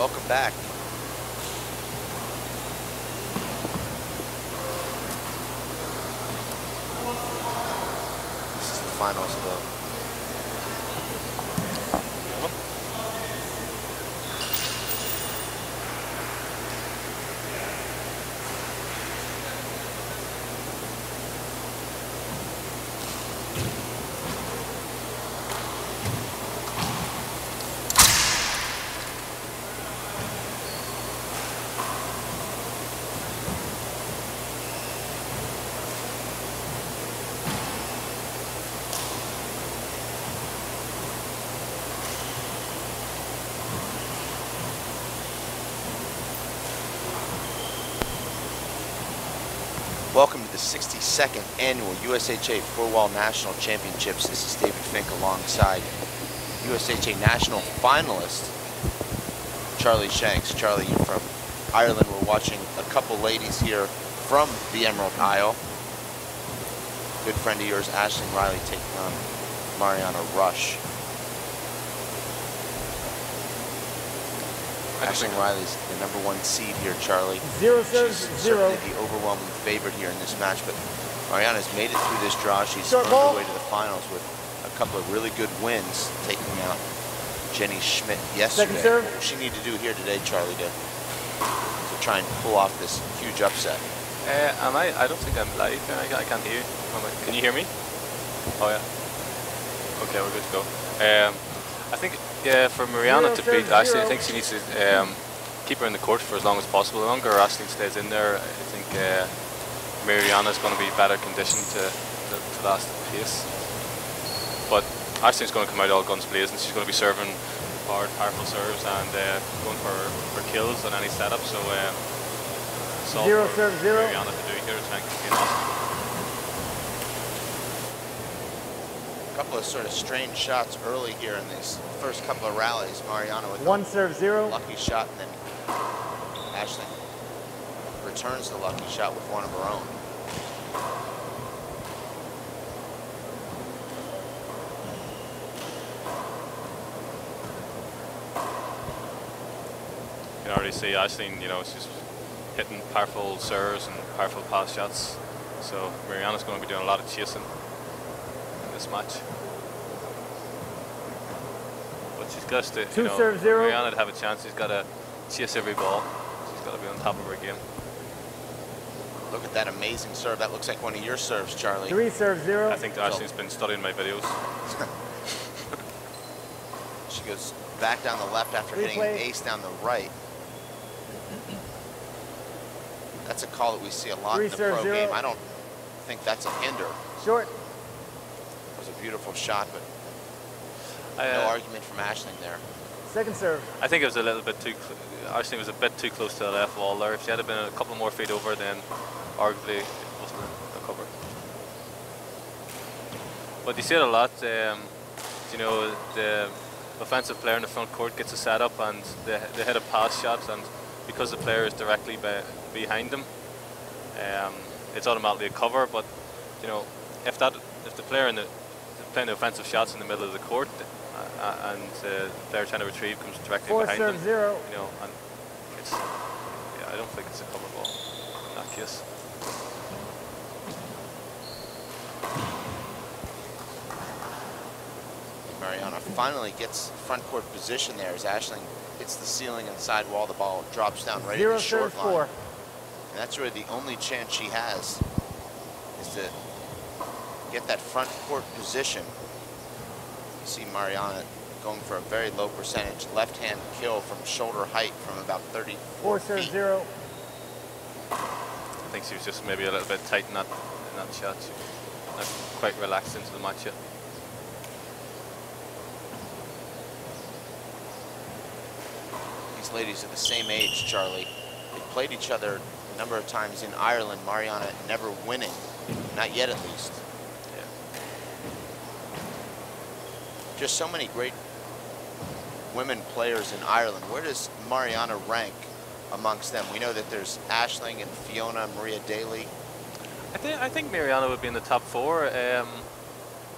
welcome back. This is the finals of the Welcome to the 62nd Annual USHA Four-Wall National Championships. This is David Fink alongside USHA National finalist Charlie Shanks. Charlie, you're from Ireland. We're watching a couple ladies here from the Emerald Isle. Good friend of yours, Reilly, taking on Mariana Rushe. Reilly's the #1 seed here, Charlie. She's certainly the overwhelming favorite here in this match, but Mariana's made it through this draw. She's earned her way to the finals with a couple of really good wins, taking out Jenny Schmidt yesterday. What does she need to do here today, Charlie, to try and pull off this huge upset? I don't think I'm live. I can't hear you. Can you hear me? Oh yeah. Okay, we're good to go. I think for Mariana to beat Ashley, I think she needs to keep her in the court for as long as possible. The longer Ashley stays in there, I think Mariana's going to be better conditioned to last the pace. But Ashley's going to come out all guns blazing. She's going to be serving hard, powerful serves and going for kills on any setup. So it's all for Mariana to do here to try and contain Ashley. A couple of sort of strange shots early here in these first couple of rallies. Mariana with one serve, 0. Lucky shot, and then Ashley returns the lucky shot with one of her own. You can already see Ashley, you know, she's hitting powerful serves and powerful pass shots. So Mariana's going to be doing a lot of chasing this match. But she's got to, you know, Mariana to have a chance, she's got to chase every ball. She's got to be on top of her game. Look at that amazing serve. That looks like one of your serves, Charlie. 3 serve, 0. I think Ashley's been studying my videos. She goes back down the left after hitting an ace down the right. That's a call that we see a lot in the pro game. I don't think that's a hinder. Short. It was a beautiful shot, but no argument from Aisling there. Second serve. I think it was a little bit too, Aisling was a bit too close to the left wall there. If she had been a couple more feet over, then arguably it wasn't a cover. But you see it a lot, you know, the offensive player in the front court gets a setup and they hit a pass shot, and because the player is directly behind them, it's automatically a cover. But you know, if the player playing the offensive shots in the middle of the court and the player trying to retrieve comes directly behind them, 0. you know, and it's, yeah, I don't think it's a cover ball in that case. Mariana finally gets front court position there as Aisling hits the ceiling and side wall. The ball drops down right at the short line. 4. And that's really the only chance she has, is to get that front court position. You see Mariana going for a very low percentage left-hand kill from shoulder height from about 34 4 feet. 0. I think she was just maybe a little bit tight in that shot. She not quite relaxed into the match yet. These ladies are the same age, Charlie. They played each other a number of times in Ireland. Mariana never winning, not yet at least. Just so many great women players in Ireland. Where does Mariana rank amongst them? We know that there's Aisling and Fiona, Maria Daly. I think Mariana would be in the top 4. I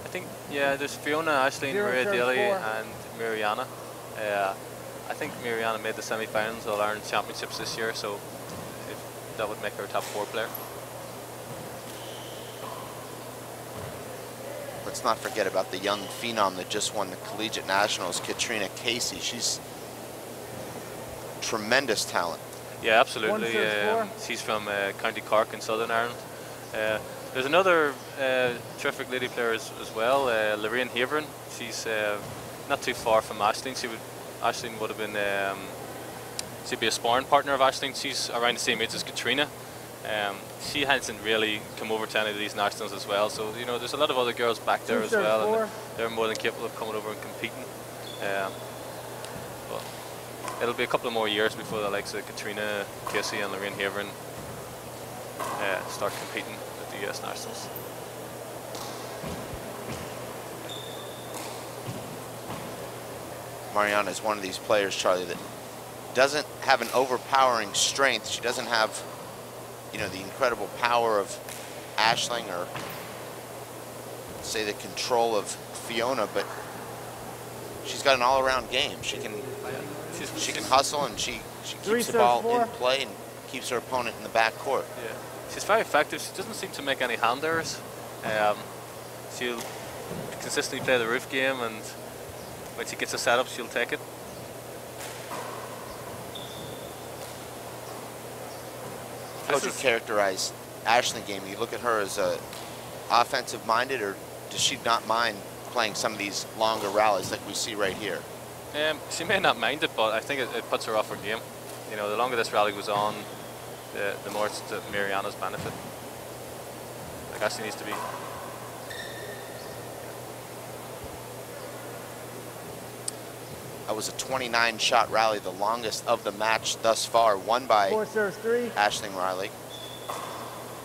think, yeah, there's Fiona, Aisling, Maria Daly, and Mariana. I think Mariana made the semi-finals of the Ireland Championships this year, so that would make her a top 4 player. Let's not forget about the young phenom that just won the Collegiate Nationals, Katrina Casey. She's tremendous talent. Yeah, absolutely. She's from County Cork in Southern Ireland. There's another terrific lady player as well, Lorraine Haverin. She's not too far from Aisling. Aisling would have been, she'd be a sparring partner of Aisling. She's around the same age as Katrina. She hasn't really come over to any of these nationals as well. So, you know, there's a lot of other girls back there as well, and they're more than capable of coming over and competing. But it'll be a couple of more years before the likes of Katrina Casey and Lorraine Haverin start competing at the US Nationals. Mariana is one of these players, Charlie, that doesn't have an overpowering strength. She doesn't have, you know, the incredible power of Aisling or, say, the control of Fiona, but she's got an all-around game. She can hustle, and she keeps the ball in play and keeps her opponent in the back court. Yeah, she's very effective. She doesn't seem to make any hand errors. She'll consistently play the roof game, and when she gets a setup, she'll take it. How would you characterize Aisling's game? You look at her as a offensive-minded, or does she not mind playing some of these longer rallies like we see right here? She may not mind it, but I think it puts her off her game. You know, the longer this rally goes on, the more it's to Mariana's benefit. I guess she needs to be. That was a 29-shot rally, the longest of the match thus far, won by Aisling Reilly.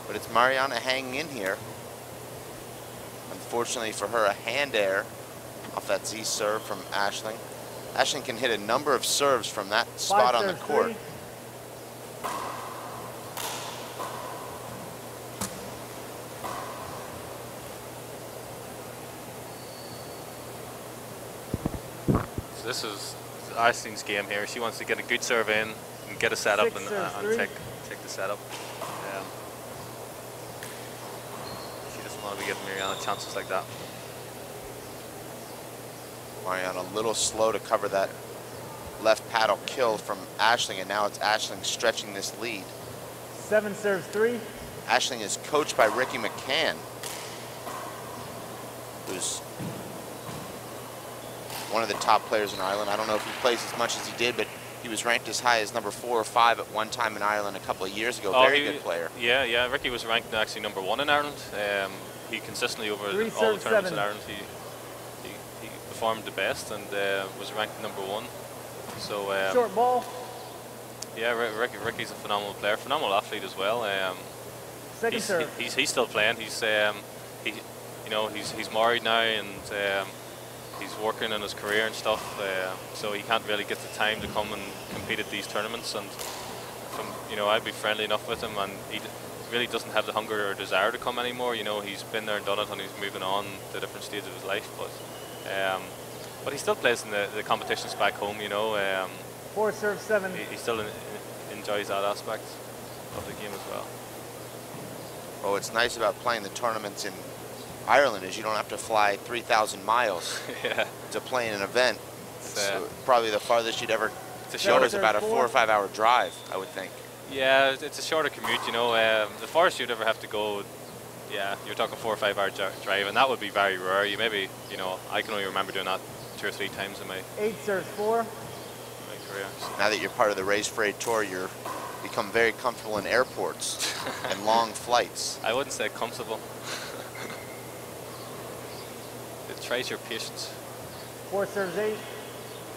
But it's Mariana hanging in here. Unfortunately for her, a hand air off that Z serve from Aisling. Aisling can hit a number of serves from that spot on the court. So this is Aisling's game here. She wants to get a good serve in and get a setup and take the setup. She doesn't want to be giving Mariana chances like that. Mariana a little slow to cover that left paddle kill from Aisling, and now it's Aisling stretching this lead. 7 serves 3. Aisling is coached by Ricky McCann, who's one of the top players in Ireland. I don't know if he plays as much as he did, but he was ranked as high as number 4 or 5 at one time in Ireland a couple of years ago. Very good player. Yeah, Ricky was ranked actually number 1 in Ireland. He consistently over all the tournaments in Ireland, he performed the best and was ranked number 1. So short ball. Yeah, Ricky's a phenomenal player, phenomenal athlete as well. Second serve. He's still playing. He's he's married now, and he's working on his career and stuff. So he can't really get the time to come and compete at these tournaments. And I'd be friendly enough with him, and he really doesn't have the hunger or desire to come anymore. You know, he's been there and done it, and he's moving on to different stages of his life. But he still plays in the competitions back home. 4 serve 7. He still enjoys that aspect of the game as well. Oh, what's nice about playing the tournaments in Ireland is you don't have to fly 3,000 miles to play in an event. It's probably the farthest you'd ever go is about a 4 or 5 hour drive, I would think. Yeah, it's a shorter commute, The farthest you'd ever have to go, you're talking 4 or 5 hour drive, and that would be very rare. I can only remember doing that 2 or 3 times in my 8 serves 4. career. Now that you're part of the Race Parade Tour, you're become very comfortable in airports and long flights. I wouldn't say comfortable. It tries your patience. 4 serves 8.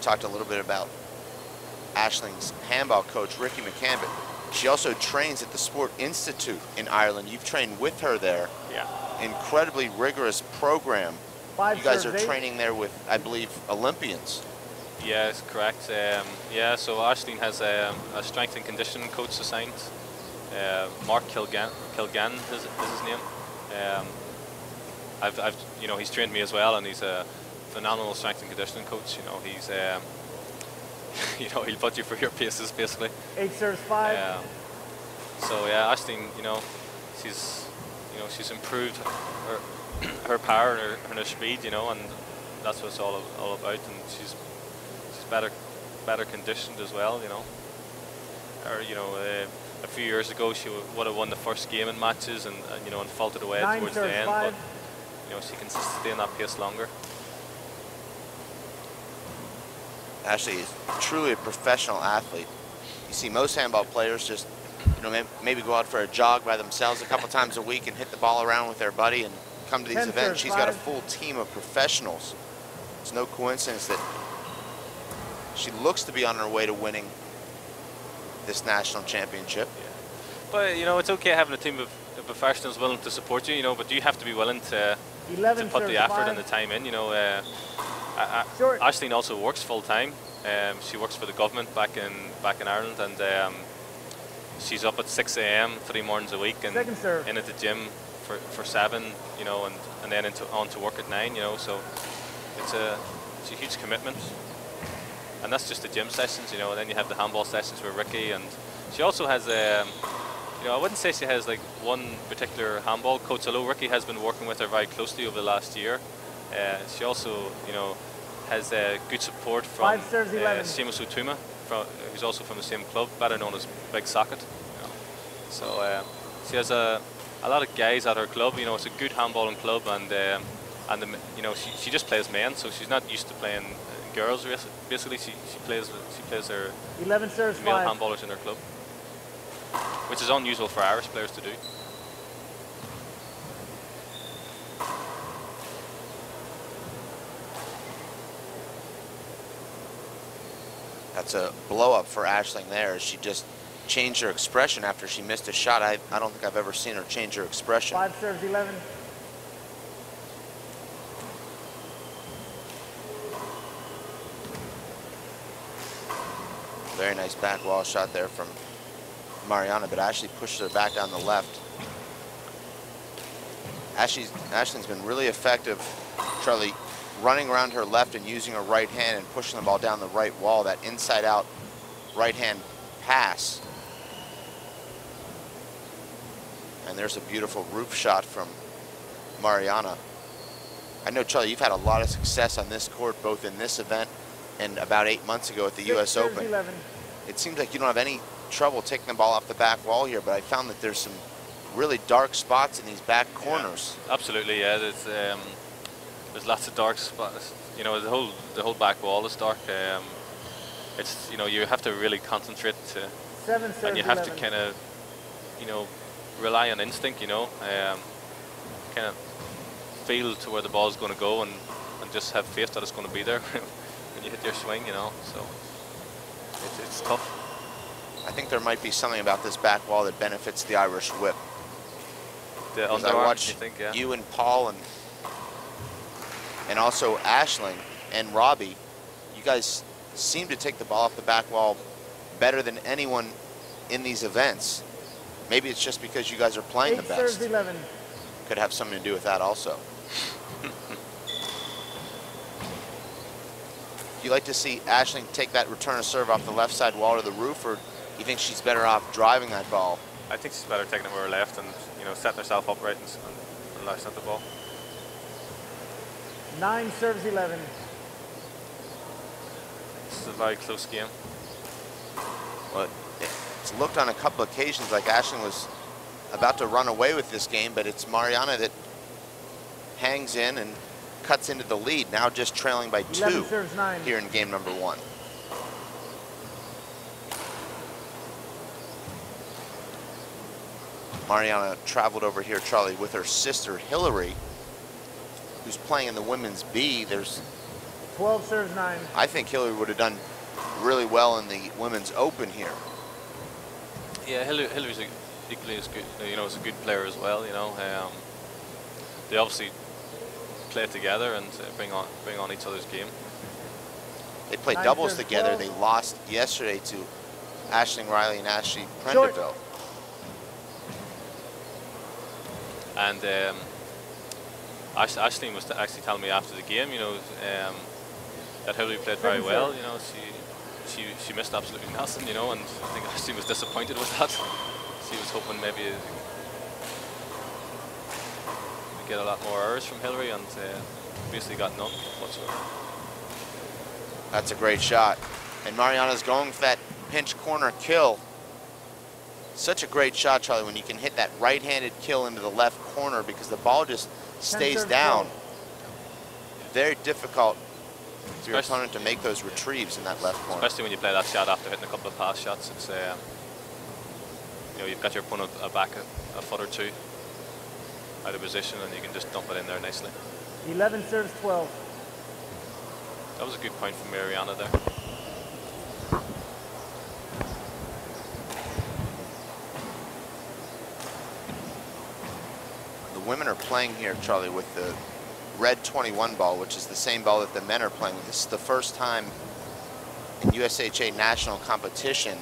Talked a little bit about Aisling's handball coach, Ricky McCann, but she also trains at the Sport Institute in Ireland. You've trained with her there. Yeah. Incredibly rigorous program. 5 you guys are serves 8. training there with, I believe, Olympians. Yes, correct. So Aisling has a strength and conditioning coach assigned. Mark Kilgan is his name. He's trained me as well, and he's a phenomenal strength and conditioning coach. you know, he'll put you for your paces basically. 8 serves 5. So yeah, Aisling, you know, she's improved her power and her speed, you know, and that's what it's all about. And she's better conditioned as well, you know. Or you know, a few years ago she would have won the first game in matches and you know, and faltered away 9 towards the serves end. 5. But you know, she can sustain that pace longer. Ashley is truly a professional athlete. You see most handball players just, you know, maybe go out for a jog by themselves a couple times a week and hit the ball around with their buddy and come to these 10 events. serves She's got a 5. full team of professionals. It's no coincidence that she looks to be on her way to winning this national championship. Yeah. But you know, it's okay having a team of professionals willing to support you, you know, but you have to be willing to 11 put the serves effort 5. and the time in, you know. Short. Aisling also works full time. She works for the government back in Ireland, and she's up at 6 a.m. 3 mornings a week and Second serve. in at the gym for 7, you know, and then on to work at 9, you know. So it's a huge commitment, and that's just the gym sessions, you know. And then you have the handball sessions with Ricky, and she also has you know, I wouldn't say she has like one particular handball coach, although Ricky has been working with her very closely over the last year. She also, you know, has good support from 5 serves 11. Seamus Utuma, who's also from the same club, better known as Big Socket. You know. So she has a lot of guys at her club. You know, it's a good handballing club, and you know, she just plays men, so she's not used to playing girls. Basically, she plays her 11 serves male 5. handballers in her club, which is unusual for Irish players to do. That's a blow up for Aisling there. She just changed her expression after she missed a shot. I don't think I've ever seen her change her expression. 5 serves 11. Very nice back wall shot there from Mariana, but Ashley pushed her back down the left. Aisling's been really effective, Charlie, running around her left and using her right hand and pushing the ball down the right wall, that inside-out right-hand pass. And there's a beautiful roof shot from Mariana. I know, Charlie, you've had a lot of success on this court, both in this event and about 8 months ago at the 6 U.S. serves Open. 11. It seems like you don't have any trouble taking the ball off the back wall here, but I found that there's some really dark spots in these back corners. Yeah, absolutely, yeah. There's lots of dark spots. You know, the whole back wall is dark. It's, you know, you have to really concentrate 7 serves and you have 11. to kind of, you know, rely on instinct. You know, kind of feel to where the ball is going to go and just have faith that it's going to be there when you hit your swing. You know, so it's tough. I think there might be something about this back wall that benefits the Irish whip. The As I underarm, watch you think, yeah. you and Paul and also Aisling and Robbie, you guys seem to take the ball off the back wall better than anyone in these events. Maybe it's just because you guys are playing 8 the best. serves 11. Could have something to do with that also. You like to see Aisling take that return of serve off the left side wall to the roof, or you think she's better off driving that ball? I think she's better taking it with her left and, you know, setting herself upright and lashing at the ball. 9 serves 11. This is a very close game. Well, it's looked on a couple occasions like Aisling was about to run away with this game, but it's Mariana that hangs in and cuts into the lead, now just trailing by 2 serves 9. here in game number 1. Mariana traveled over here, Charlie, with her sister Hillary, who's playing in the women's B. There's 12 serves 9. I think Hillary would have done really well in the women's open here. Yeah, Hillary's equally as good. You know, is a good player as well. You know, they obviously play together and bring on each other's game. They played 9 doubles serves together. 12. They lost yesterday to Aisling Reilly and Ashley Prendeville. And Aisling was actually telling me after the game, you know, that Hillary played very well. You know, she missed absolutely nothing, you know, and I think she was disappointed with that. She was hoping maybe to get a lot more errors from Hillary, and basically got none whatsoever. That's a great shot. And Mariana's going for that pinch corner kill. Such a great shot, Charlie, when you can hit that right-handed kill into the left corner because the ball just stays down. Very difficult for your opponent to make those retrieves in that left corner. Especially when you play that shot after hitting a couple of pass shots. It's you know, you've got your opponent back a foot or two out of position, and you can just dump it in there nicely. 11 serves 12. That was a good point from Mariana there. The women are playing here, Charlie, with the red 21 ball, which is the same ball that the men are playing with. This is the first time in USHA national competition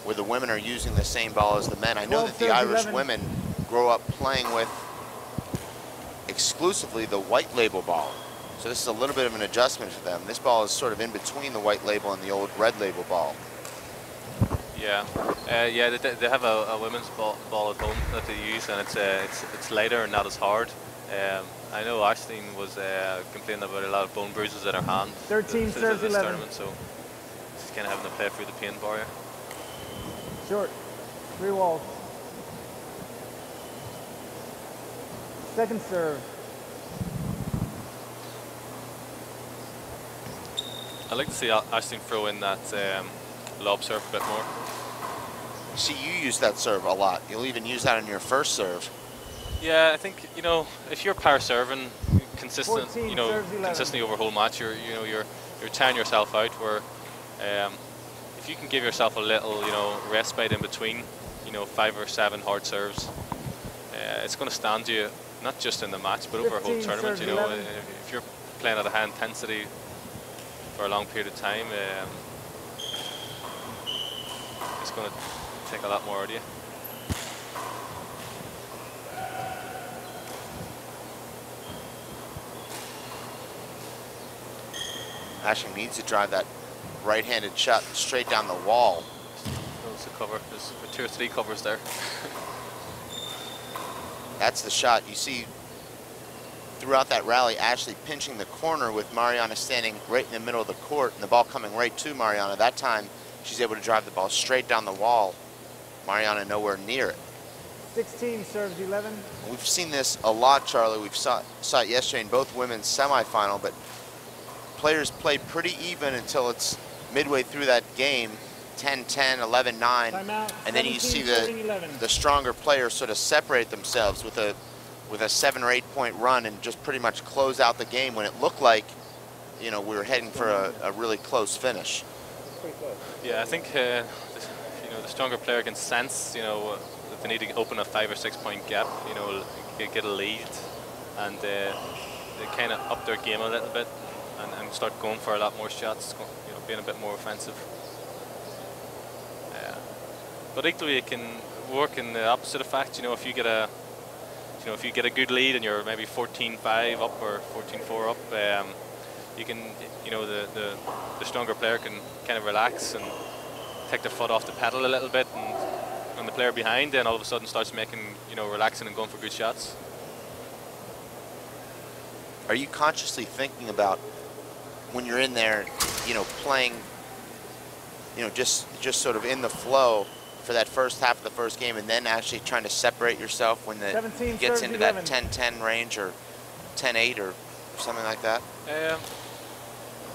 where the women are using the same ball as the men. I know that the Irish women grow up playing with exclusively the white label ball. So this is a little bit of an adjustment for them. This ball is sort of in between the white label and the old red label ball. Yeah, yeah, they have a women's ball at home that they use, and it's lighter and not as hard. I know Ashleen was complaining about a lot of bone bruises in her hand. 13 serves 11. Tournament, so she's kind of having to play through the pain barrier. Short. 3 walls. Second serve. I'd like to see Ashleen throw in that lob serve a bit more. See, you use that serve a lot. You'll even use that on your first serve. Yeah, I think, you know, if you're power serving consistent, you know, consistently over a whole match, you're tiring yourself out. Where if you can give yourself a little, you know, respite in between, you know, 5 or 7 hard serves, it's going to stand you not just in the match but over a whole tournament. You know, if you're playing at a high intensity for a long period of time, it's going to take a lot more out of you. Ashling needs to drive that right-handed shot straight down the wall. There's a cover. There's 2 or 3 covers there. That's the shot. You see throughout that rally, Ashley pinching the corner with Mariana standing right in the middle of the court and the ball coming right to Mariana. That time, she's able to drive the ball straight down the wall. Mariana nowhere near it. 16 serves 11. We've seen this a lot, Charlie. We saw it yesterday in both women's semifinal, but players play pretty even until it's midway through that game, 10-10, 11-9, and then you see the stronger players sort of separate themselves with a 7 or 8 point run and just pretty much close out the game when it looked like, you know, we were heading for a really close finish. Yeah, I think you know, the stronger player can sense, you know, that they need to open a 5 or 6 point gap, you know, get a lead, and they kind of up their game a little bit and start going for a lot more shots, you know, being a bit more offensive. But equally, it can work in the opposite effect. You know, if you get a good lead and you're maybe 14-5 up or 14-4 up, you can, you know, the stronger player can kind of relax and take their foot off the pedal a little bit, and the player behind then all of a sudden starts making, you know, relaxing and going for good shots. Are you consciously thinking about when you're in there, you know, playing, you know, just sort of in the flow for that first half of the first game, and then actually trying to separate yourself when it gets into that 10-10 range or 10-8 or something like that?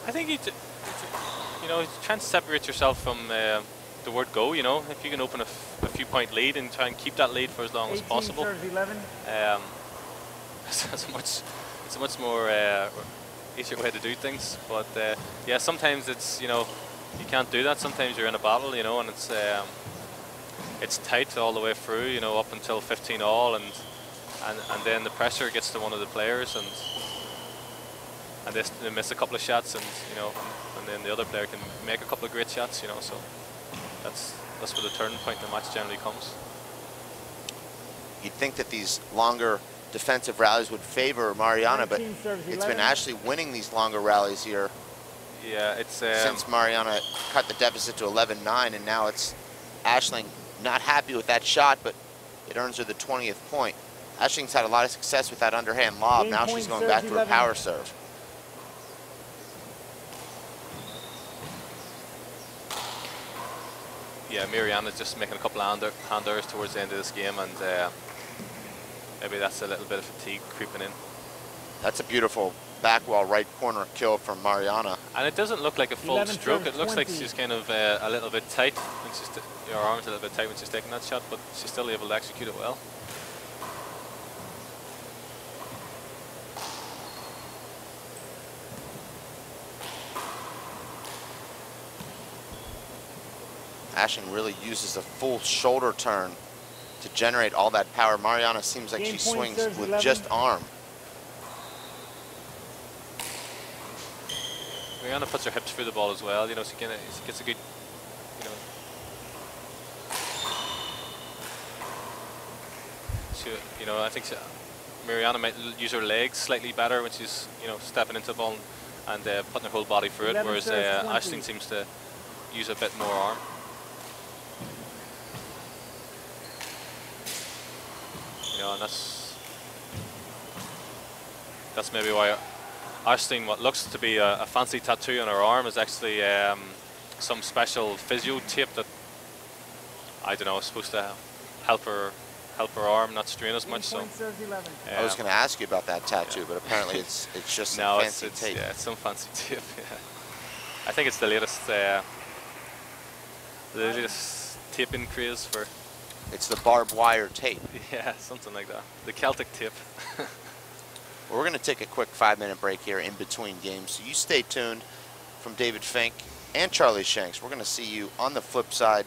I think you know, trying to separate yourself from the word go. You know, if you can open a few point lead and try and keep that lead for as long as possible. 11. It's a much more easier way to do things. But yeah, sometimes it's, you know, you can't do that. Sometimes you're in a battle, you know, and it's tight all the way through, you know, up until 15 all, and then the pressure gets to one of the players, and they miss a couple of shots, and you know, and then the other player can make a couple of great shots, you know. So that's where the turning point in the match generally comes. You'd think that these longer defensive rallies would favor Mariana, but it's been Ashley winning these longer rallies here. Yeah, it's since Mariana cut the deficit to 11-9, and now it's Aisling not happy with that shot, but it earns her the 20th point. Aisling's had a lot of success with that underhand lob. Game Now point, she's going serves back to her 11. power serve. yeah, Mariana's just making a couple of hand errors towards the end of this game, and maybe that's a little bit of fatigue creeping in. That's a beautiful back wall right corner kill from Mariana. And it doesn't look like a full 11 stroke. serves It looks like 20. she's kind of a little bit tight when she's her arms a little bit tight when she's taking that shot, but she's still able to execute it well. Aisling really uses a full shoulder turn to generate all that power. Mariana seems like Game she point, swings serves with 11. just arm. Mariana puts her hips through the ball as well. You know, she gets a good, you know, I think Mariana might use her legs slightly better when she's, you know, stepping into the ball and putting her whole body through it, 11 whereas serves 20. Aisling seems to use a bit more arm. You know, and that's maybe why Aisling, what looks to be a fancy tattoo on her arm, is actually some special physio tape that, I don't know, is supposed to help her arm not strain as much. So I was going to ask you about that tattoo, but apparently it's just some fancy tape. Yeah, it's some fancy tape. Yeah. I think it's the latest taping craze for. It's the barbed wire tape. Yeah, something like that. The Celtic tape. We're going to take a quick 5-minute break here in between games, so you stay tuned. From David Fink and Charlie Shanks, we're going to see you on the flip side.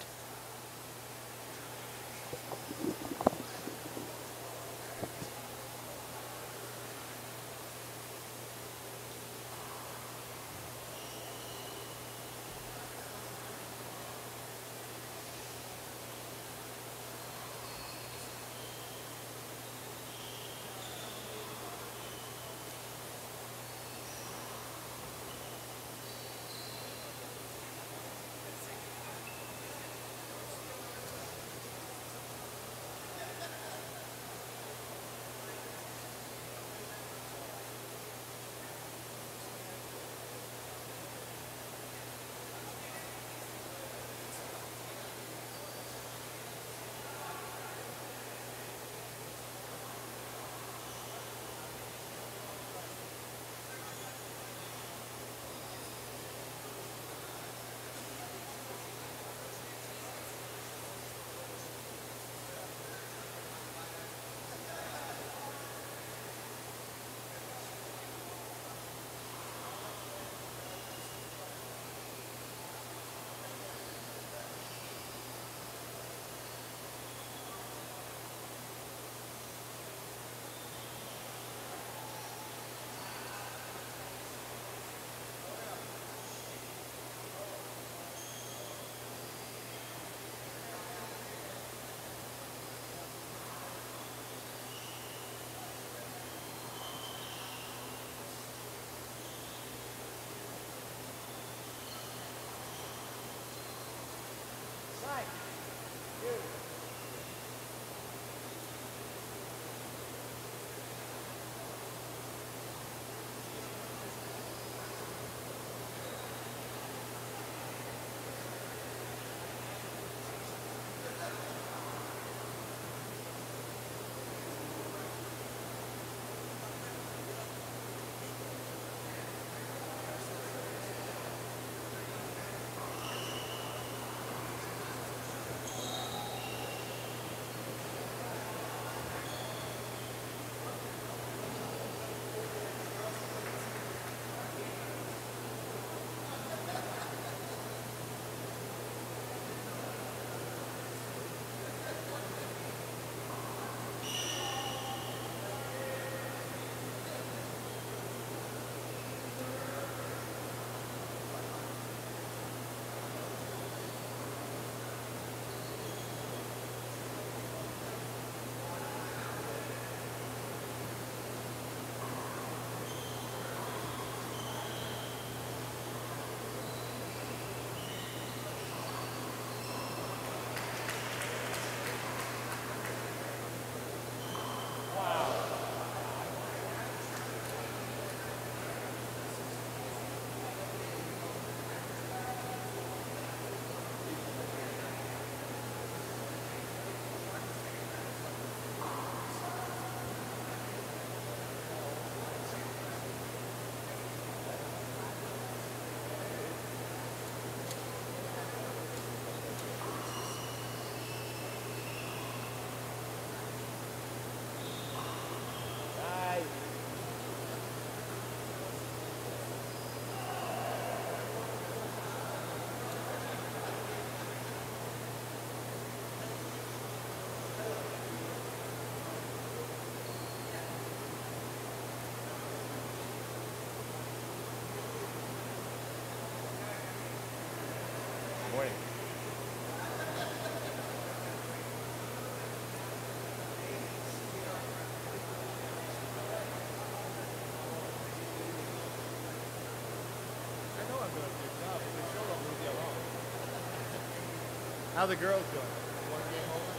How the girls doing? One game over?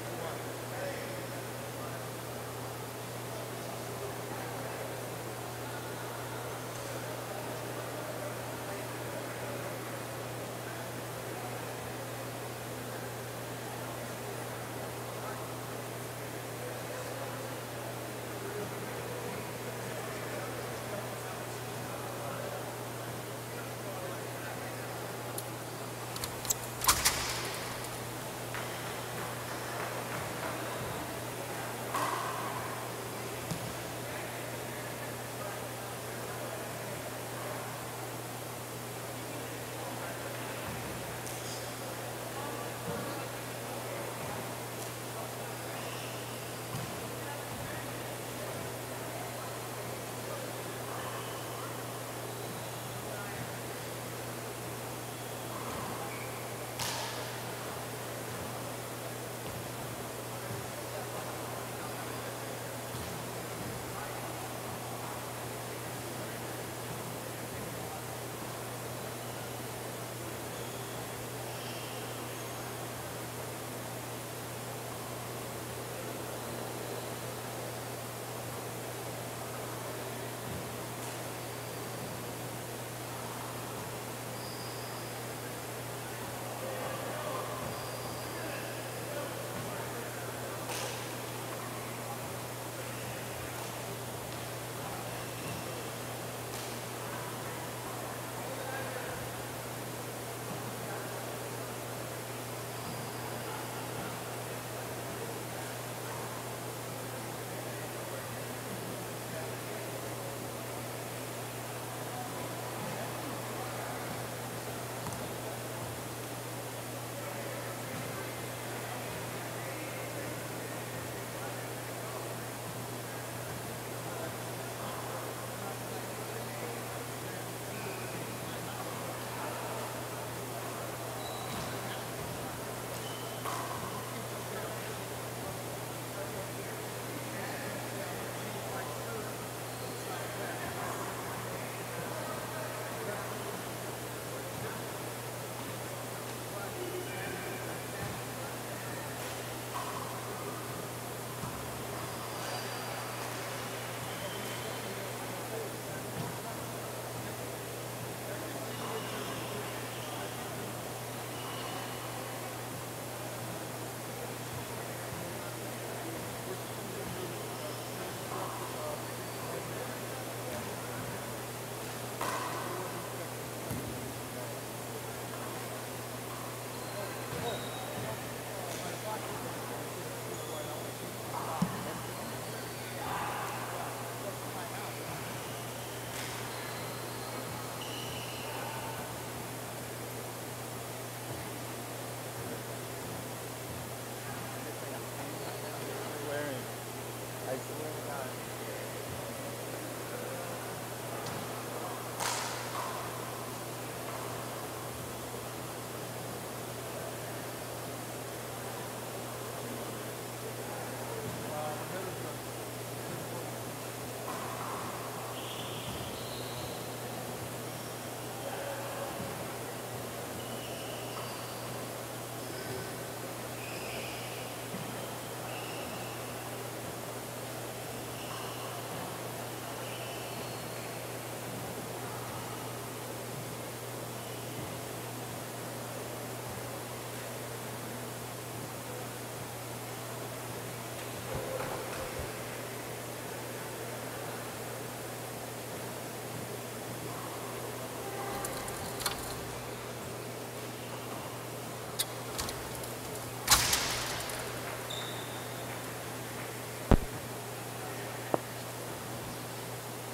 Who won?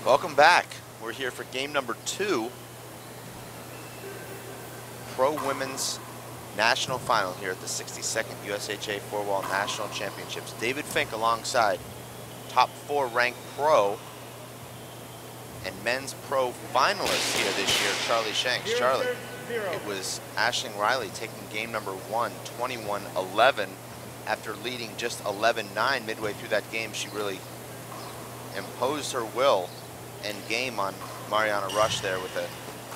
Welcome back. We're here for game number 2. Pro Women's National Final here at the 62nd USHA 4-Wall National Championships. David Fink alongside top 4 ranked pro and men's pro finalists here this year, Charlie Shanks. Charlie, it was Aisling Reilly taking game number 1, 21-11. After leading just 11-9 midway through that game, she really imposed her will and game on Mariana Rushe there with a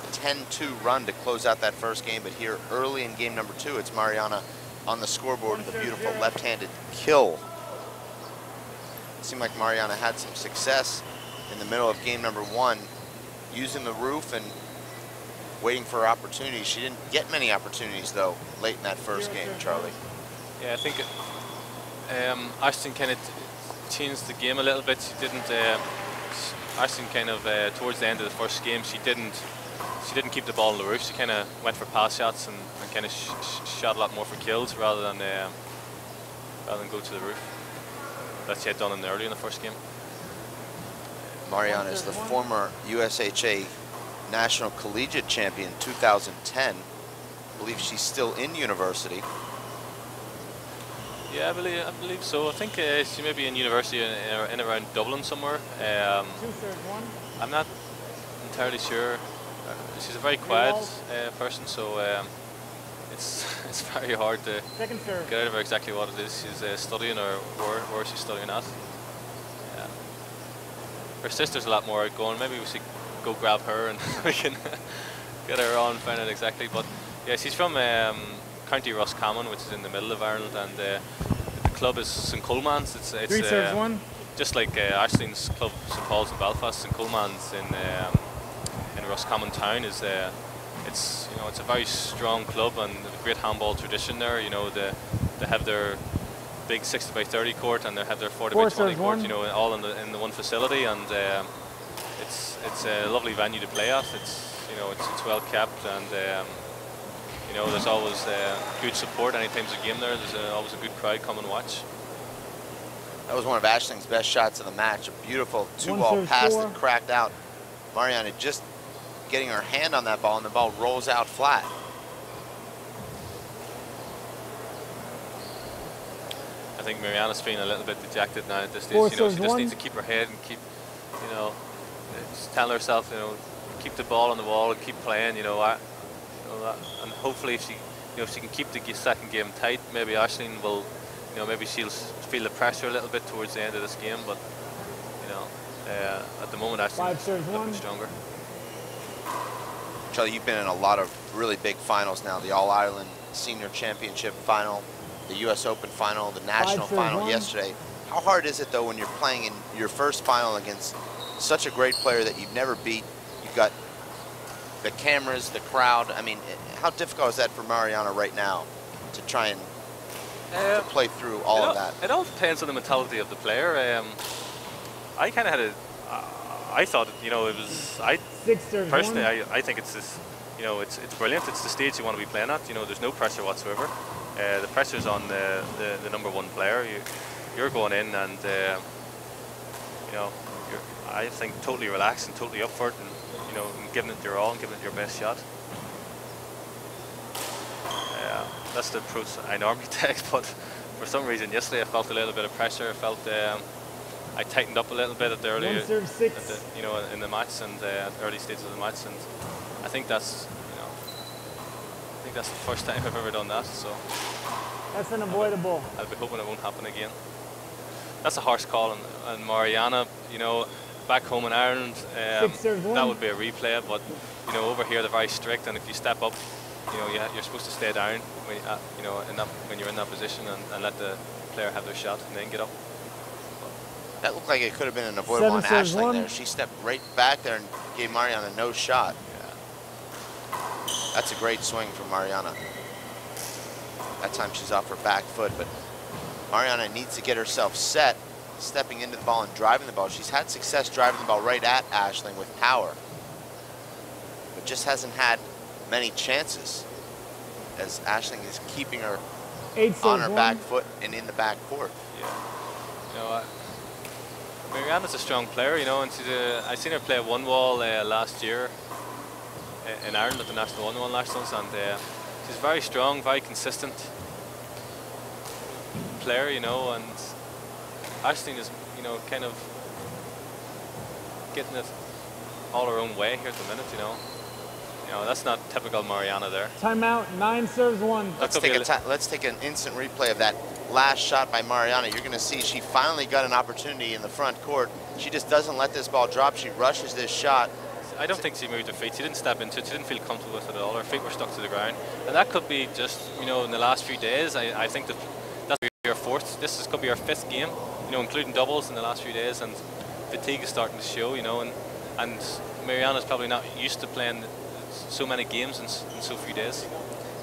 10-2 run to close out that first game, but here early in game number 2, it's Mariana on the scoreboard with a beautiful left-handed kill. It seemed like Mariana had some success in the middle of game number 1, using the roof and waiting for opportunities. She didn't get many opportunities, though, late in that first game, Charlie. Yeah, I think Ashton kind of changed the game a little bit. She didn't. Ashton kind of towards the end of the first game, she didn't keep the ball on the roof. She kind of went for pass shots and kind of shot a lot more for kills rather than go to the roof that she had done earlier in the first game. Mariana is the former USHA National Collegiate Champion 2010. I believe she's still in university. Yeah, I believe so. I think she may be in university in around Dublin somewhere. I'm not entirely sure. She's a very quiet person, so it's very hard to get out of her exactly what it is she's studying or where she's studying at. Her sister's a lot more outgoing. Maybe we should go grab her and we can get her on, find out exactly. But yeah, she's from County Roscommon, which is in the middle of Ireland, and the club is St Coleman's. It's just like Ashleen's club, St Paul's in Belfast. St Coleman's in Roscommon town is it's a very strong club and a great handball tradition there. You know, they have their big 60x30 court and they have their 40x20 court. You know, all in the one facility, and it's a lovely venue to play at. It's well kept, and there's always good support. Anytime there's a game there, there's always a good crowd come and watch. That was one of Ashleen's best shots of the match. A beautiful two-ball pass that cracked out. Mariana just getting her hand on that ball, and the ball rolls out flat. I think Mariana's feeling a little bit dejected now at this stage. She just needs to keep her head and keep, just telling herself, keep the ball on the wall and keep playing. And hopefully, if she can keep the second game tight, maybe Aisling will, maybe she'll feel the pressure a little bit towards the end of this game. But at the moment, Aisling's looking stronger. Charlie, you've been in a lot of really big finals now. The All-Ireland Senior Championship final, the U.S. Open final, the national final yesterday. How hard is it, though, when you're playing in your first final against such a great player that you've never beat? You've got the cameras, the crowd. I mean, how difficult is that for Mariana right now to try and to play through all of that? It all depends on the mentality of the player. I kind of had I thought, it was, personally, I think it's this, it's brilliant. It's the stage you want to be playing at. There's no pressure whatsoever. The pressure's on the number one player. You're going in and, you're, I think, totally relaxed and totally up for it, and, and giving it your all and giving it your best shot. That's the approach I normally take, but for some reason yesterday I felt a little bit of pressure. I felt I tightened up a little bit at the early, in the match and at the early stages of the match, and I think that's, the first time I've ever done that. So that's unavoidable. I'll be hoping it won't happen again. That's a harsh call, and Mariana, back home in Ireland, that would be a replay. But over here they're very strict, and if you step up, you're supposed to stay down when you're in that position and let the player have their shot and then get up. That looked like it could have been an avoidable on Aisling there. She stepped right back there and gave Mariana no shot. Yeah. That's a great swing from Mariana. That time she's off her back foot, but Mariana needs to get herself set, stepping into the ball and driving the ball. She's had success driving the ball right at Aisling with power, but just hasn't had many chances as Aisling is keeping her on her back foot and in the back court. Yeah. Mariana's a strong player, and she's I seen her play one wall last year in Ireland at the National One-Wall Nationals, and she's very strong, very consistent player, and Aisling is, kind of getting it all her own way here at the minute, that's not typical Mariana there. Timeout, 9 serves 1. Let's take an instant replay of that last shot by Mariana. You're going to see she finally got an opportunity in the front court. She just doesn't let this ball drop. She rushes this shot, I don't think she moved her feet. She didn't step into it. She didn't feel comfortable with it at all. Her feet were stuck to the ground, and that could be just, you know, in the last few days. I think that's our fourth. Could be our fifth game, you know, including doubles in the last few days, and fatigue is starting to show, you know, and Mariana's probably not used to playing so many games in so few days.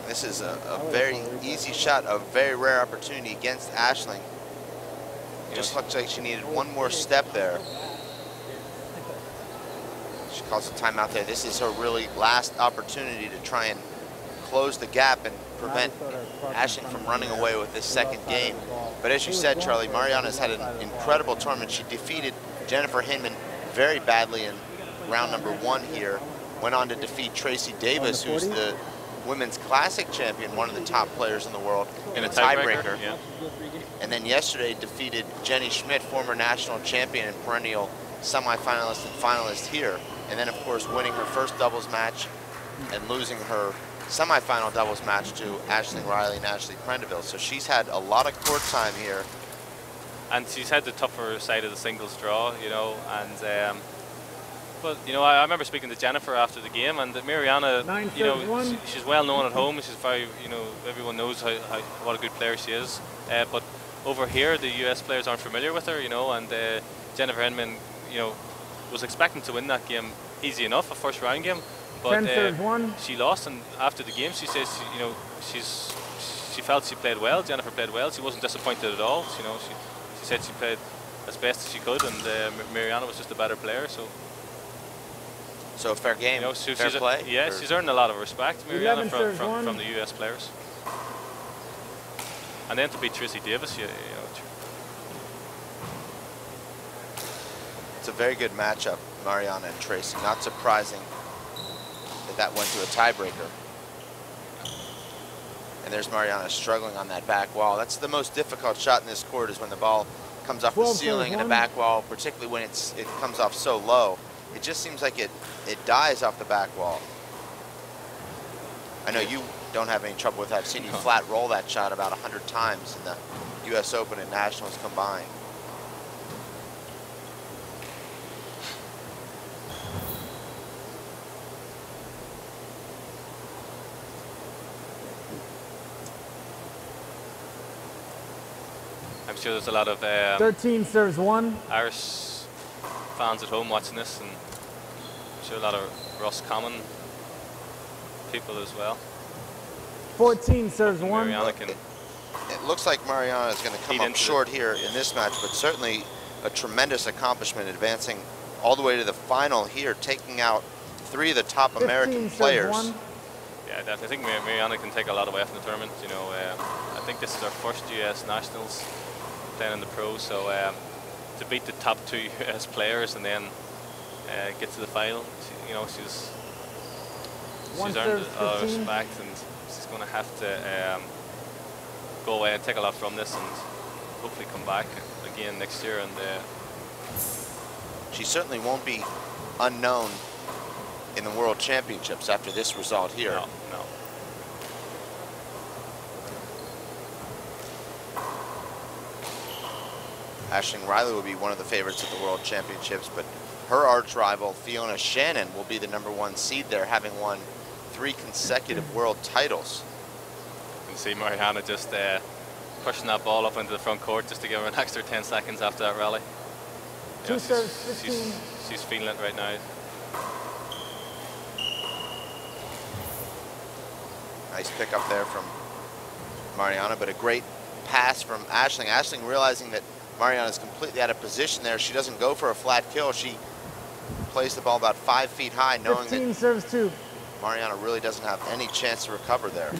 This is a very easy shot, a very rare opportunity against Aisling. Just looks like she needed one more step there. She calls a timeout there. This is her really last opportunity to try and close the gap and prevent Aisling from running away with this second game. But as you said, Charlie, Mariana's had an incredible tournament. She defeated Jennifer Hinman very badly in round number 1 here. Went on to defeat Tracy Davis, who's the women's classic champion, one of the top players in the world, in a tiebreaker. Yeah. And then yesterday defeated Jenny Schmidt, former national champion and perennial semifinalist and finalist here. And then, of course, winning her first doubles match and losing her semifinal doubles match to Aisling Reilly and Ashley Prendeville. So she's had a lot of court time here. And she's had the tougher side of the singles draw, you know, and but, you know, I remember speaking to Jennifer after the game, and that Mariana, you know, she's well known at home. She's very, you know, everyone knows what a good player she is. But over here, the US players aren't familiar with her, you know, and Jennifer Hinman, you know, was expecting to win that game easy enough, a first round game, but she lost. And after the game, she says, you know, she felt she played well. Jennifer played well. She wasn't disappointed at all. You know, she said she played as best as she could, and Mariana was just a better player. So fair game, you know, fair play? Yeah, she's earned a lot of respect, Mariana, from the US players. And then to beat Tracy Davis, you know. It's a very good matchup, Mariana and Tracy. Not surprising that went to a tiebreaker. And there's Mariana struggling on that back wall. That's the most difficult shot in this court, is when the ball comes off the ceiling and the back wall, particularly when it comes off so low. It just seems like it dies off the back wall. I know you don't have any trouble with that. I've seen you flat roll that shot about 100 times in the US Open and Nationals combined. I'm sure there's a lot of 13 serves 1. Irish fans at home watching this, and I'm sure a lot of Ross Common people as well. 14 serves 1. It looks like Mariana is going to come up short here in this match, but certainly a tremendous accomplishment, advancing all the way to the final here, taking out 3 of the top American players. Yeah, definitely. I think Mariana can take a lot away from the tournament. You know, I think this is our first US Nationals playing in the pros, so to beat the top 2 US players and then get to the final, you know, she's earned a lot of respect, and she's going to have to go away and take a lot from this, and hopefully come back again next year. And she certainly won't be unknown in the World Championships after this result here. No. Aisling Reilly will be one of the favorites at the World Championships, but her arch rival, Fiona Shannon, will be the #1 seed there, having won 3 consecutive world titles. You can see Mariana just pushing that ball up into the front court just to give her an extra 10 seconds after that rally. Yeah, she's feeling it right now. Nice pick up there from Mariana, but a great pass from Aisling. Aisling realizing that Mariana's completely out of position there. She doesn't go for a flat kill. She plays the ball about 5 feet high, knowing that serves 2. Mariana really doesn't have any chance to recover there.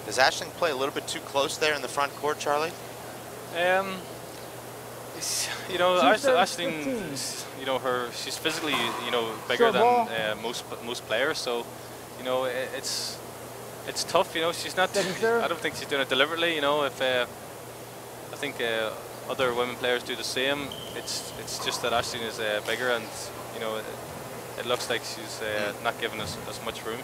Does Aisling play a little bit too close there in the front court, Charlie? You know, Aisling, you know, she's physically, you know, bigger than most players, so, you know, it's tough. You know, she's not. I don't think she's doing it deliberately. You know, if I think other women players do the same. It's just that Aisling is bigger, and you know, it looks like she's not giving us as much room.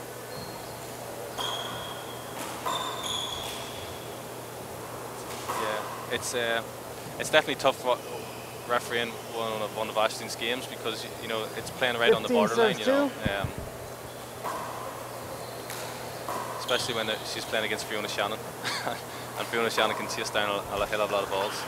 Yeah. it's definitely tough refereeing one of Ashley's games because you know it's playing right on the borderline. You know, especially when she's playing against Fiona Shannon, and Fiona Shannon can chase down a hell of a lot of balls.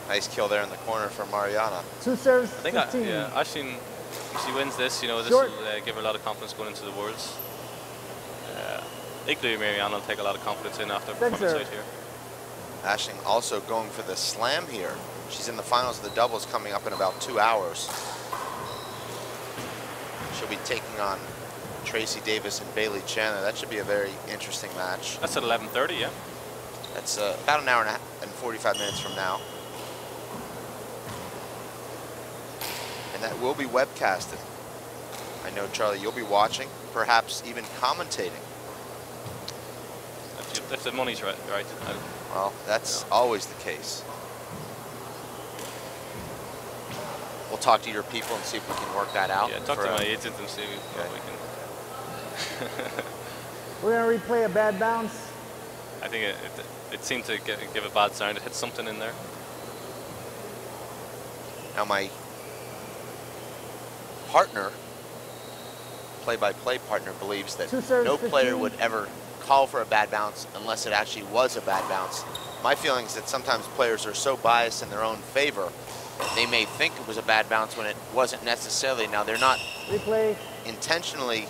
Nice kill there in the corner from Mariana. 2 serves, I think 15. yeah, Ashley, if she wins this, you know, this will give her a lot of confidence going into the Worlds. Equally, Mariana will take a lot of confidence in after performance out here. Ashling also going for the slam here. She's in the finals of the doubles coming up in about 2 hours. She'll be taking on Tracy Davis and Bailey Chandler. That should be a very interesting match. That's at 11:30, yeah. That's about an hour and 45 minutes from now. And that will be webcasted. I know, Charlie, you'll be watching, perhaps even commentating. If the money's right. Well, that's always the case. We'll talk to your people and see if we can work that out. Yeah, talk to my agent and see what we can. We're going to replay a bad bounce. I think it seemed to give a bad sound. It hit something in there. Now my partner, play-by-play partner, believes that no player would ever call for a bad bounce unless it actually was a bad bounce. My feeling is that sometimes players are so biased in their own favor that they may think it was a bad bounce when it wasn't necessarily. Now they're not intentionally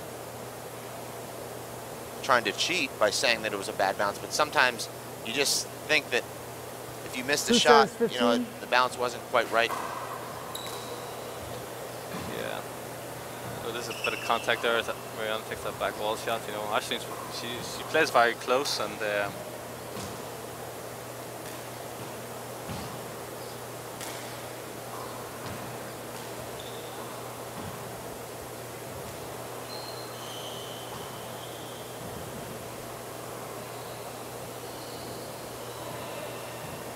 trying to cheat by saying that it was a bad bounce, but sometimes you just think that if you missed a shot, you know, the bounce wasn't quite right. Yeah. So there's a bit of contact there as Mariana takes that back wall shot. You know, Ashley, she plays very close, and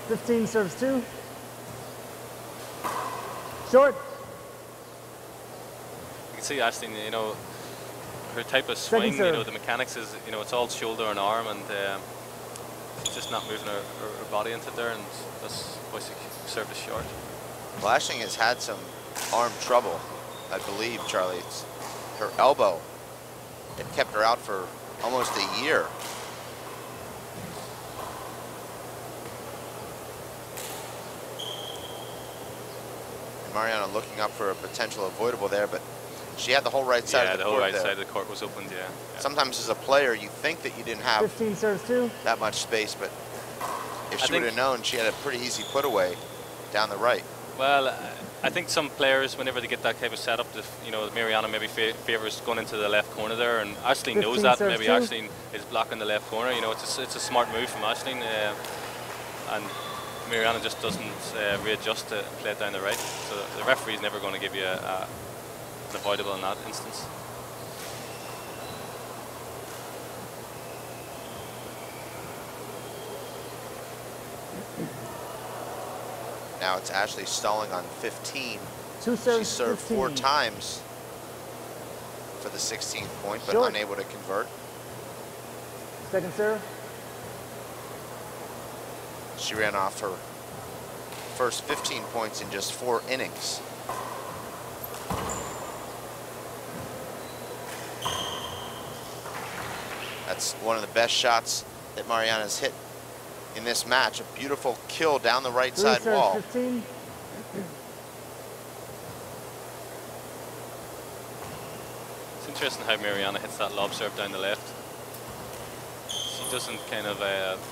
Fifteen serves 2. Short. You can see Ashley, you know, her type of swing, you know, the mechanics is, you know, it's all shoulder and arm, and she's just not moving her body into there, and that's why she served it short. Well, Ashling has had some arm trouble, I believe, Charlie. It's her elbow. It kept her out for almost a year. Mariana looking up for a potential avoidable there, but she had the whole right side of the court. Yeah, the whole right there. side of the court was opened, yeah. Sometimes as a player, you think that you didn't have 15 serves 2. that much space, but if she would have known, she had a pretty easy put away down the right. Well, I think some players, whenever they get that type of setup, you know, Mariana maybe favors going into the left corner there, and Ashling knows that. Maybe Ashling is blocking the left corner. You know, it's a smart move from Ashling, and Mariana just doesn't readjust to play it down the right. So the referee is never going to give you an avoidable in that instance. Now it's Ashley stalling on 15. 2 serves, she served 15. 4 times for the 16th point, but unable to convert. Second serve. She ran off her first 15 points in just 4 innings. That's one of the best shots that Mariana's hit in this match. A beautiful kill down the right side wall. 15. It's interesting how Mariana hits that lob serve down the left. She doesn't kind of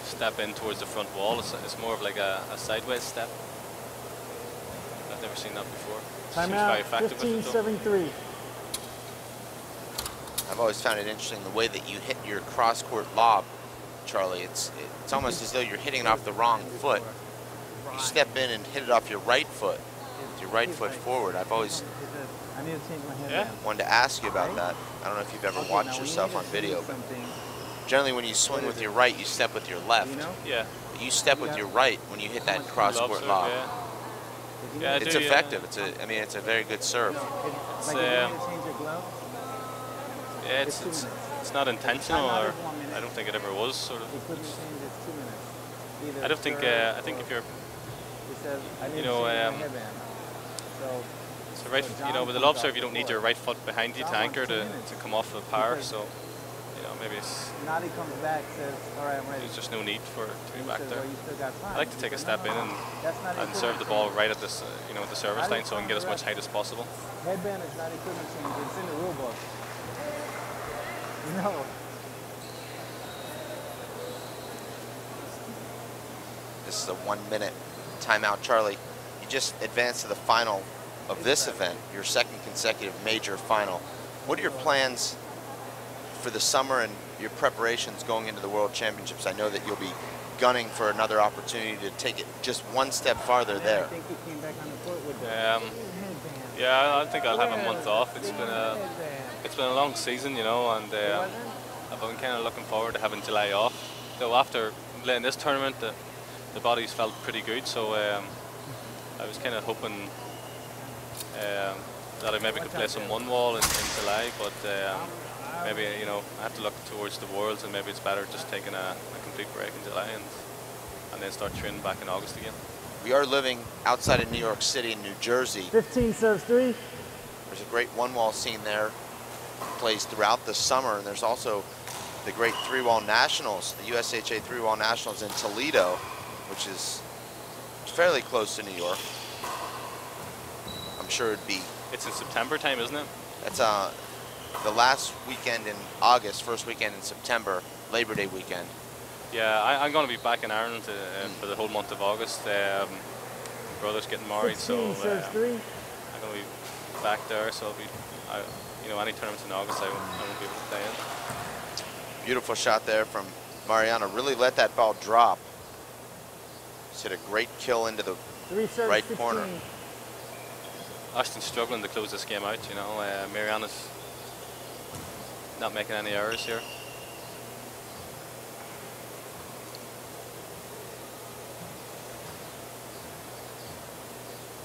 step in towards the front wall. It's more of like a sideways step. I've never seen that before. Time Seems out, very effective 15, with it, 7-3. I've always found it interesting the way that you hit your cross-court lob, Charlie. It's almost as though you're hitting it off the wrong foot. You step in and hit it off your right foot, with your right foot forward. I've always wanted to ask you about that. I don't know if you've ever watched yourself on video, but generally when you swing with your right, you step with your left. Yeah. But you step with your right when you hit that cross-court lob. Yeah, it's effective. I mean, it's a very good serve. Yeah, It's 2 minutes. it's not intentional, Timeout or is 1 minute. I don't think it ever was. Sort of. Equipment change is 2 minutes. Either I don't think. serve I think or- if you're, He says, I need you to know, change my headband. So, so right, So you know, John with the comes lob out serve, you don't need your before. right foot behind you John to wants anchor 2 to minutes. come off the power. Because- So, you know, maybe Nadi comes back, says, all right, I'm ready. there's just no need to be He back says, there. well, you still got time. I like to take a He step said, in no, and that's not serve the equipment ball change. right at this, you know, the service I line, don't so I can get as much height as possible. Headband is not equipment change. It's in the rule book. No. This is a 1 minute timeout. Charlie, you just advanced to the final of this event, your second consecutive major final. What are your plans for the summer and your preparations going into the World Championships? I know that you'll be gunning for another opportunity to take it just one step farther I there. think he came back on the court with the Um, headband. yeah, I think I'll have a month off. It's been a Headband. long season, you know, and It wasn't? I've been kind of looking forward to having July off. Though after playing this tournament, the bodies felt pretty good, so I was kind of hoping that I maybe could play some one wall in July, but maybe, you know, I have to look towards the Worlds, and maybe it's better just taking a complete break in July and then start training back in August again. We are living outside of New York City and New Jersey. 15 serves 3. There's a great one-wall scene there, plays throughout the summer, and there's also the great three-wall nationals, the USHA three-wall nationals in Toledo, which is fairly close to New York. I'm sure it'd be, It's in September time, isn't it? that's the last weekend in August, first weekend in September, Labor Day weekend. Yeah, I'm going to be back in Ireland for the whole month of August. My brother's getting married, so 16 serves 3. I'm going to be back there. So you know, any tournaments in August, I won't be able to play in. Beautiful shot there from Mariana. Really let that ball drop. Just hit a great kill into the 3 serves right 16. corner. Ashton's struggling to close this game out. You know, Mariana's not making any errors here.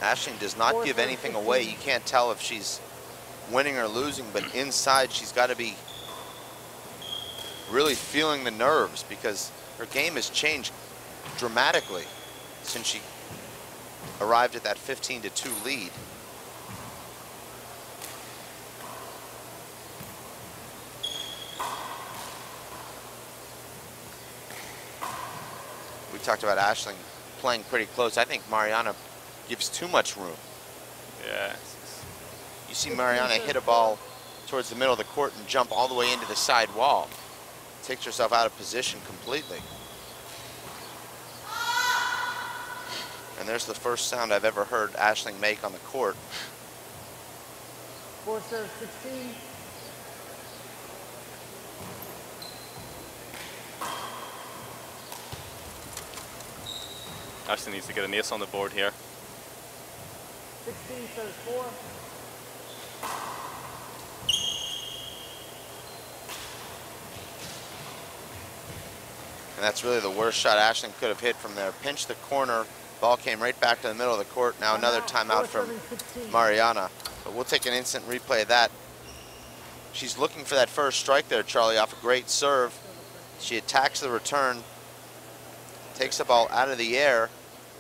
Aisling does not give anything away. You can't tell if she's winning or losing, but inside she's got to be really feeling the nerves because her game has changed dramatically since she arrived at that 15-2 lead. We talked about Aisling playing pretty close. I think Mariana gives too much room. Yeah. You see Mariana hit a ball towards the middle of the court and jump all the way into the side wall. Takes herself out of position completely. And there's the first sound I've ever heard Aisling make on the court. 4 serves 16. Ashton needs to get an ace on the board here. 16 serves 4. And that's really the worst shot Aisling could have hit from there. Pinched the corner, ball came right back to the middle of the court. Now another timeout from Mariana. But we'll take an instant replay of that. She's looking for that first strike there, Charlie, off a great serve. She attacks the return, takes the ball out of the air.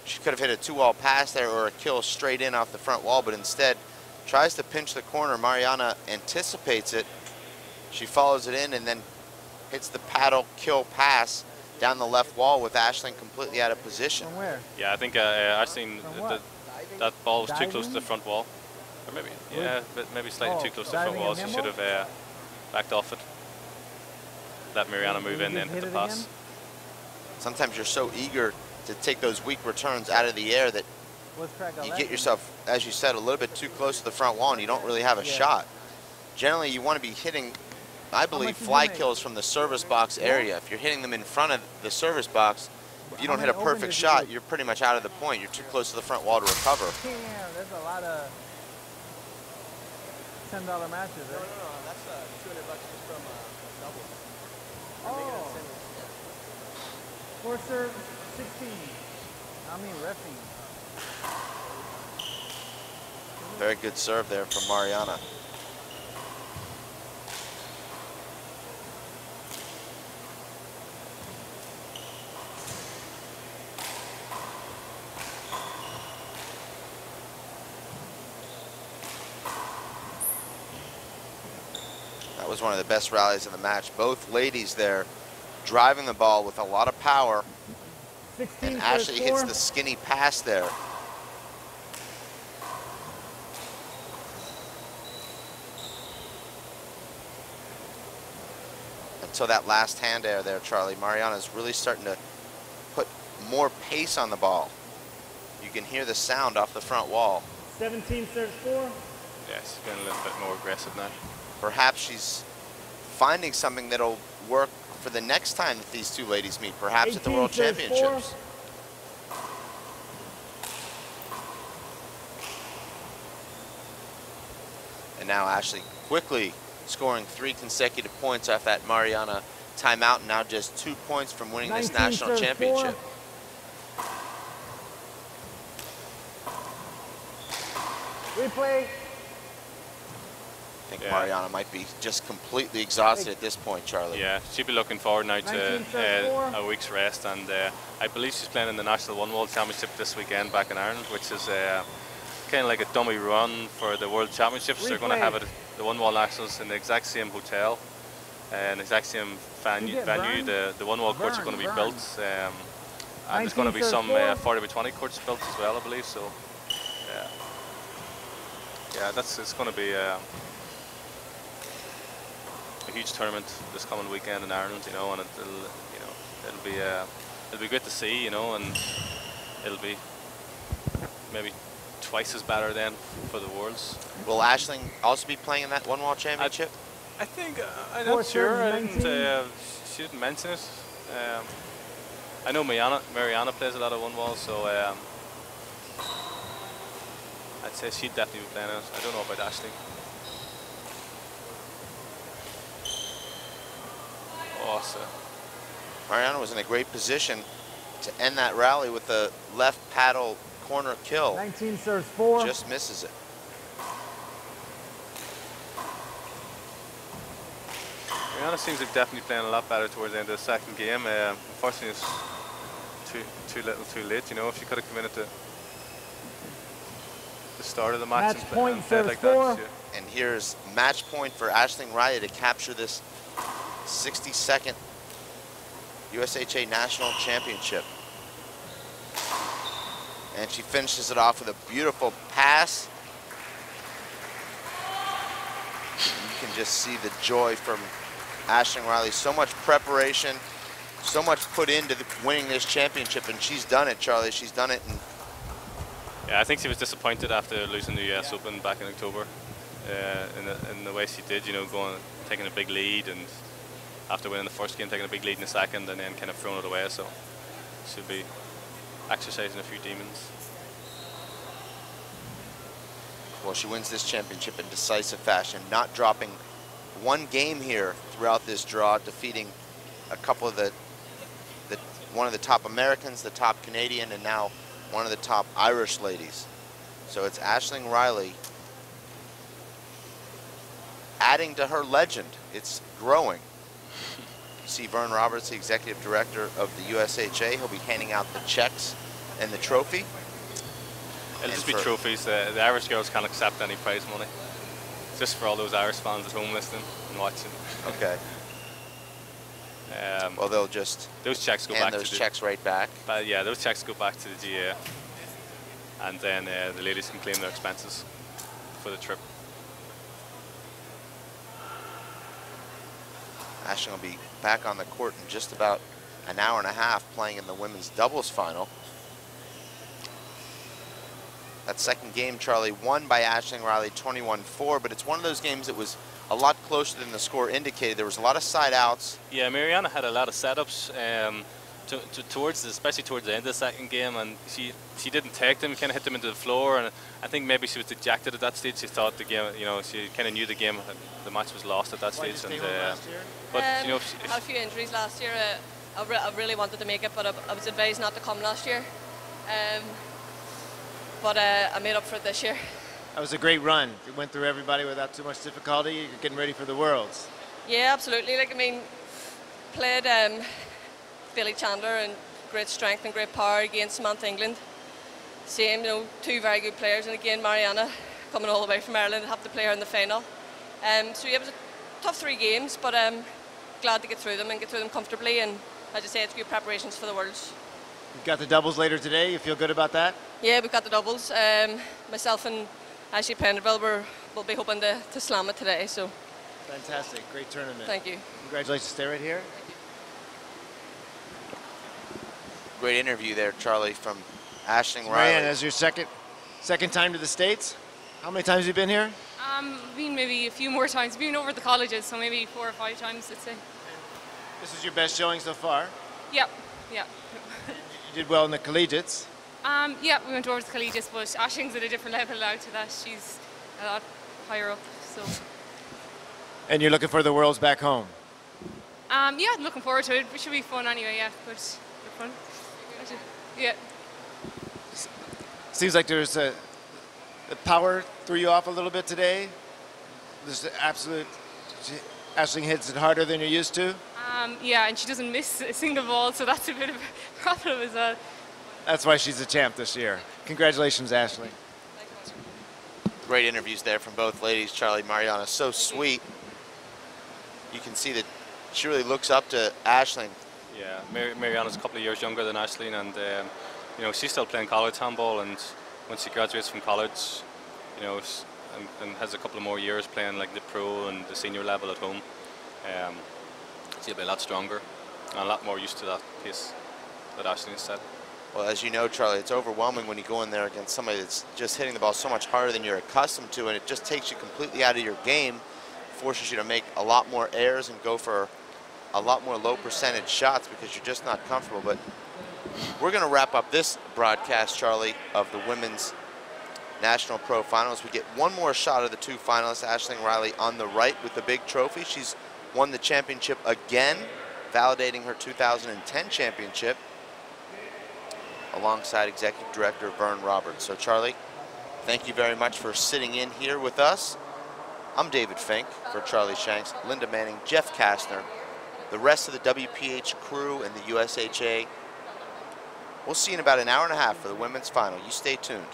She could have hit a two-wall pass there or a kill straight in off the front wall, but instead tries to pinch the corner. Mariana anticipates it. She follows it in and then hits the paddle kill pass down the left wall with Aisling completely out of position. From where? Yeah, I think Ashton, From what? that ball was too Diving? close to the front wall. Or maybe, yeah, but maybe slightly too close to the front diving wall. in She Handball? should have backed off it. Let Mariana move in and hit the pass. Sometimes you're so eager to take those weak returns out of the air that What's crack you get yourself, as you said, a little bit too close to the front wall and you don't really have a shot. Generally, you want to be hitting, I believe, much did you fly make? kills from the service box area. If you're hitting them in front of the service box, if you don't hit a How many perfect ovens did you shot, make? you're pretty much out of the point. You're too close to the front wall to recover. Damn, there's a lot of $10 matches, No, right? that's $200 just from double. Oh. 4 serves 16. I mean, reffing. Very good serve there from Mariana. That was one of the best rallies in the match. Both ladies there driving the ball with a lot of power. 16 And serves Ashley hits 4. the skinny pass there. Until that last hand air there, Charlie, Mariana's really starting to put more pace on the ball. You can hear the sound off the front wall. 17 serves 4. Yeah, she's getting a little bit more aggressive now. Perhaps she's finding something that'll work for the next time that these two ladies meet, perhaps at the World 18 serves Championships. 4. And now Ashley quickly scoring 3 consecutive points off that Mariana timeout, and now just 2 points from winning this 19 national serves championship. 4. Replay. I think Mariana might be just completely exhausted at this point, Charlie. Yeah, she'll be looking forward now to 19 serves 4. a week's rest, and I believe she's playing in the National One Wall Championship this weekend back in Ireland, which is kind of like a dummy run for the World Championships. They're going to have it at the One Wall Nationals in the exact same hotel, and the exact same venue. The One Wall courts are going to be built, and there's going to be some 40x20 courts built as well, I believe. So, yeah, it's going to be a huge tournament this coming weekend in Ireland, you know, and it'll be great to see, you know, and it'll be maybe twice as better then for the Worlds. Will Aisling also be playing in that One Wall Championship? I think I'm not sure. She didn't mention it. I know Mariana plays a lot of One Wall, so I'd say she'd definitely be playing it. I don't know about Aisling. Awesome. Mariana was in a great position to end that rally with the left paddle corner kill. 19 serves 4. Just misses it. Mariana seems to be definitely playing a lot better towards the end of the second game. Unfortunately, it's too little, too late. You know, if she could have come in at the start of the match Match and point played serves like 4. that. And here's match point for Aisling Reilly to capture this 62nd USHA National Championship. And she finishes it off with a beautiful pass. You can just see the joy from Aisling Reilly. So much preparation, so much put into winning this championship, and she's done it, Charlie. She's done it. And yeah, I think she was disappointed after losing the US Open back in October, in the way she did, you know, taking a big lead, and after winning the first game, taking a big lead in the second, and then kind of throwing it away. So she'll be exercising a few demons. well, she wins this championship in decisive fashion, not dropping one game here throughout this draw, defeating a couple of one of the top Americans, the top Canadian, and now one of the top Irish ladies. So it's Aisling Reilly adding to her legend. It's growing. You see Vern Roberts, the executive director of the USHA. He'll be handing out the checks and the trophy. It'll just be trophies. The Irish girls can't accept any prize money. Just for all those Irish fans at home listening and watching. Okay. Well, they'll just those checks go hand back those to checks right back. But yeah, those checks go back to the GA, and then the ladies can claim their expenses for the trip. Aisling will be back on the court in just about an hour and a half, playing in the women's doubles final. That second game, Charlie, won by Aisling Reilly 21-4, but it's one of those games that was a lot closer than the score indicated. There was a lot of side outs. Yeah, Mariana had a lot of setups especially towards the end of the second game, and she didn't take them, kind of hit them into the floor, and I think maybe she was dejected at that stage. She thought the game, you know, she kind of knew the game, the match was lost at that stage. And but you know, had a few injuries last year. I really wanted to make it, but I was advised not to come last year. But I made up for it this year. That was a great run. You went through everybody without too much difficulty. You're getting ready for the Worlds. Yeah, absolutely. Like, I mean, played Billy Chandler and great strength and great power against Samantha England. Same, you know, two very good players, and again Mariana coming all the way from Ireland, have to play her in the final. So yeah, it was a tough 3 games, but glad to get through them and get through them comfortably. And as I say, it's good preparations for the Worlds. You've got the doubles later today. You feel good about that? Yeah, we've got the doubles. Myself and Ashley Penderville will be hoping to slam it today. So. Fantastic. Great tournament. Thank you. Congratulations. Stay right here. Great interview there, Charlie, from Aisling Reilly. Marianne, as your second time to the States, how many times have you been here? I've been maybe a few more times. I've been over at the colleges, so maybe 4 or 5 times, I'd say. This is your best showing so far. Yep, yeah. You did well in the collegiates. Yeah, we went over to the collegiates, but Aisling's at a different level now to that. She's a lot higher up, so. And you're looking for the Worlds back home? Yeah, I'm looking forward to it. It should be fun anyway, yeah, but fun. Yeah. Seems like there's the power threw you off a little bit today. There's the absolute, Aisling hits it harder than you're used to. Yeah, and she doesn't miss a single ball, so that's a bit of a problem as well. That's why she's a champ this year. Congratulations, Aisling. Great interviews there from both ladies. Charlie, Mariana, so sweet. You can see that she really looks up to Aisling. Yeah, Mariana's a couple of years younger than Aisling, and you know, she's still playing college handball, and when she graduates from college, you know, and has a couple of more years playing like the pro and the senior level at home, she'll be a lot stronger and a lot more used to that pace that Aisling set. Well, as you know, Charlie, it's overwhelming when you go in there against somebody that's just hitting the ball so much harder than you're accustomed to, and it just takes you completely out of your game, forces you to make a lot more errors and go for a lot more low percentage shots because you're just not comfortable. But we're going to wrap up this broadcast, Charlie, of the women's National Pro Finals. We get one more shot of the 2 finalists, Aisling Reilly on the right with the big trophy. She's won the championship again, validating her 2010 championship alongside Executive Director Vern Roberts. So Charlie, thank you very much for sitting in here with us. I'm David Fink for Charlie Shanks, Linda Manning, Jeff Kastner, the rest of the WPH crew and the USHA. We'll see you in about an hour and a half for the women's final. You stay tuned.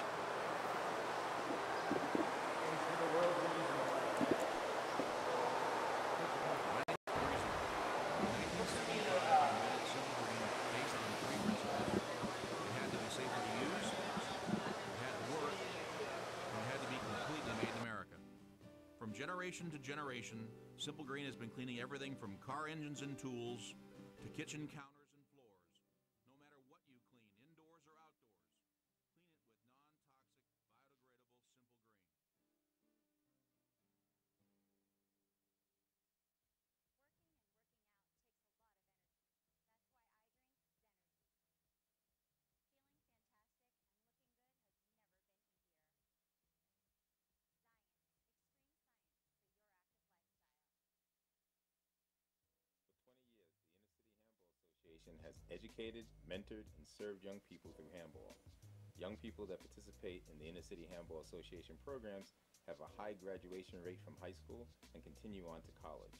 Generation to generation, Simple Green has been cleaning everything from car engines and tools to kitchen counters and floors. No matter what you clean, indoors or outdoors, clean it with non-toxic, biodegradable Simple Green. Has educated, mentored, and served young people through handball. Young people that participate in the Inner City Handball Association programs have a high graduation rate from high school and continue on to college.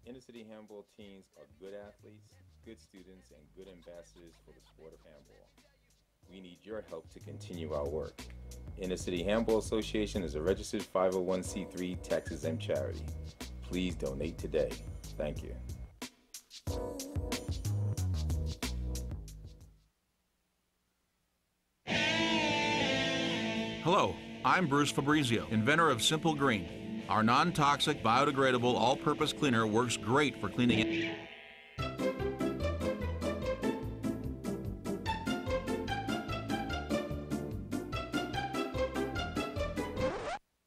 Inner City Handball teams are good athletes, good students, and good ambassadors for the sport of handball. We need your help to continue our work. Inner City Handball Association is a registered 501c3 tax-exempt charity. Please donate today. Thank you. Hello, I'm Bruce Fabrizio, inventor of Simple Green. Our non-toxic, biodegradable, all-purpose cleaner works great for cleaning it.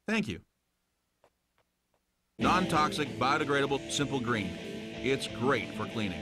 Thank you. Non-toxic, biodegradable, Simple Green. It's great for cleaning.